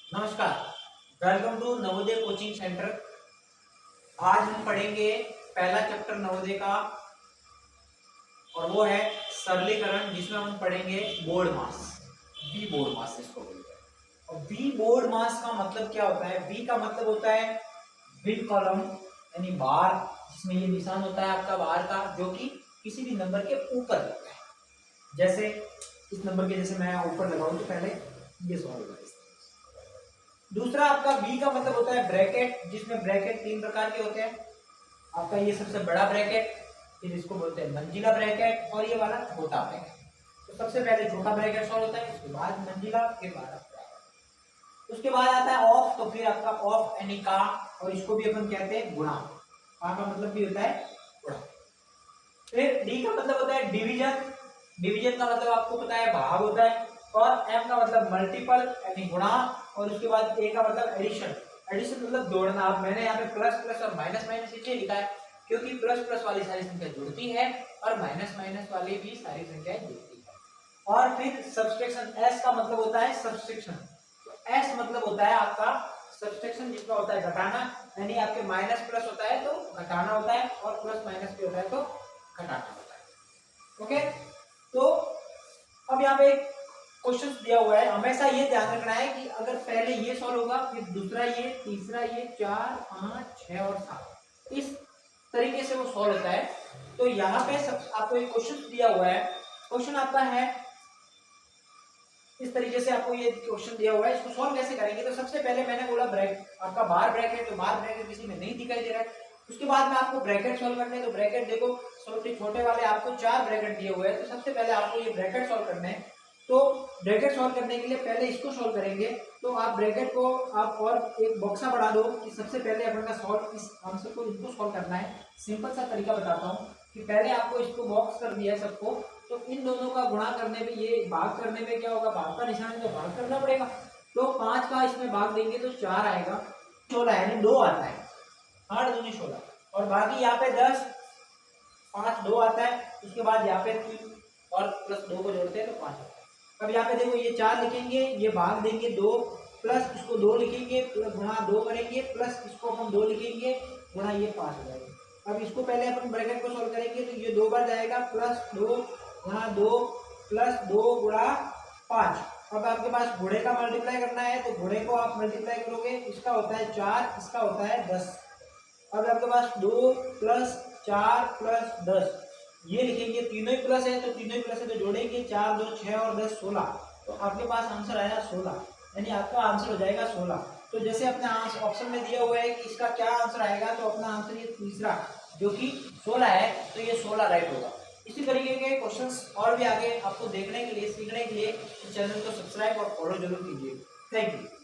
नमस्कार, welcome to Navodaya coaching centre. आज हम पढ़ेंगे पहला चैप्टर नवोदय का और वो है सरलीकरण, जिसमें हम पढ़ेंगे बोर्ड मास। वी बोर्ड मास इसको बोलते हैं। और वी बोर्ड मास का मतलब क्या होता है? वी का मतलब होता है विद कॉलम यानी बार, जिसमें ये निशान होता है आपका बार का, जो कि किसी भी नंबर के ऊपर लगता है। जैसे इस नंबर के जैसे मैं ऊपर लगाऊं तो पहले ये सॉल्व होगा। दूसरा आपका बी का मतलब होता है ब्रैकेट, जिसमें ब्रैकेट तीन प्रकार के होते हैं। आपका ये सबसे बड़ा ब्रैकेट, फिर इसको बोलते हैं मंजिला ब्रैकेट, और ये वाला छोटा ब्रैकेट। तो सबसे पहले छोटा ब्रैकेट सॉल्व होता है, उसके बाद मंजिला, फिर बड़ा। उसके बाद आता है ऑफ, तो फिर आपका ऑफ यानी का, और इसको भी अपन कहते हैं गुणा। का मतलब भी होता है गुणा। फिर डी का मतलब होता है डिवीजन। डिवीजन का मतलब आपको पता है भाग होता है। और एम का मतलब मल्टीपल यानी गुणा। और उसके बाद ए का मतलब एडिशन। एडिशन मतलब जोड़ना। अब मैंने यहाँ पे प्लस प्लस और माइनस माइनस इसलिए लिखा है क्योंकि प्लस प्लस वाली सारी संख्या जुड़ती है और माइनस माइनस वाली भी सारी संख्याएं जुड़ती है। और फिर सब्सट्रैक्शन, एस का मतलब होता है सब्सट्रैक्शन। तो एस मतलब होता है आपका सब्सट्रैक्शन, जिसका होता है घटाना, यानी आपके माइनस प्लस होता है तो घटाना होता है, और प्लस माइनस भी होता है तो घटाना होता है। ओके, तो अब यहाँ पे क्वेश्चन दिया हुआ है। हमेशा ये ध्यान रखना है कि अगर पहले ये सॉल्व होगा, फिर दूसरा ये, तीसरा ये, 4, 5, 6 और 7, इस तरीके से वो सॉल्व होता है। तो यहाँ पे आपको एक क्वेश्चन दिया हुआ है। क्वेश्चन आपका है इस तरीके से, आपको ये क्वेश्चन दिया हुआ है, इसको सॉल्व कैसे करेंगे? तो सबसे पहले मैंने बोला ब्रैकेट, आपका बार ब्रैकेट, तो बार ब्रैकेट किसी में नहीं दिखाई दे रहा है। उसके बाद में आपको ब्रैकेट सॉल्व करने हैं। तो ब्रैकेट देखो, सबसे छोटे वाले आपको 4 ब्रैकेट दिए हुए हैं, तो सबसे पहले आपको ये ब्रैकेट सॉल्व करने हैं। तो ब्रैकेट सॉल्व करने के लिए पहले इसको सॉल्व करेंगे। तो आप ब्रैकेट को आप और एक बॉक्सा बढ़ा दो कि सबसे पहले अपन का सॉल्व इस आंसर को इनको सॉल्व करना है। सिंपल सा तरीका बताता हूँ कि पहले आपको इसको बॉक्स कर दिया है सबको, तो इन दोनों का गुणा करने में, ये भाग करने में क्या होगा, भाग का निशान है तो भाग करना पड़ेगा। तो 5 का इसमें भाग देंगे तो 4 आएगा, 16 यानी 2 आता है, 8 दूनी 16। और बाकी यहाँ पे 10, 5 2 आता है, उसके बाद यहाँ पे 3 और प्लस 2 को जोड़ते हैं तो 5 आता है। अब यहाँ पे देखो, ये 4 लिखेंगे, ये भाग देंगे 2, प्लस इसको 2 लिखेंगे, प्लस गुणा 2 करेंगे, प्लस इसको हम 2 लिखेंगे, गुणा ये 5 हो जाएगा। अब इसको पहले अपन ब्रैकेट को सॉल्व करेंगे, तो ये 2 बार जाएगा, प्लस 2 गुणा 2 प्लस 2 गुणा 5। अब आपके पास घोड़े का मल्टीप्लाई करना है, तो घोड़े को आप मल्टीप्लाई करोगे, इसका होता है 4, इसका होता है 10। अब आपके पास 2 प्लस 4 प्लस 10, ये लिखेंगे, तीनों ही प्लस है तो तीनों ही प्लस है, तो जोड़ेंगे 4 2 6 और 10 16। तो आपके पास आंसर आया 16, यानी आपका आंसर हो जाएगा 16। तो जैसे अपने ऑप्शन में दिया हुआ है कि इसका क्या आंसर आएगा, तो अपना आंसर ये तीसरा जो कि 16 है, तो ये 16 राइट होगा। इसी तरीके के क्वेश्चंस और भी आगे आपको देखने के लिए, सीखने के लिए चैनल को सब्सक्राइब और फॉलो जरूर कीजिए। Thank you.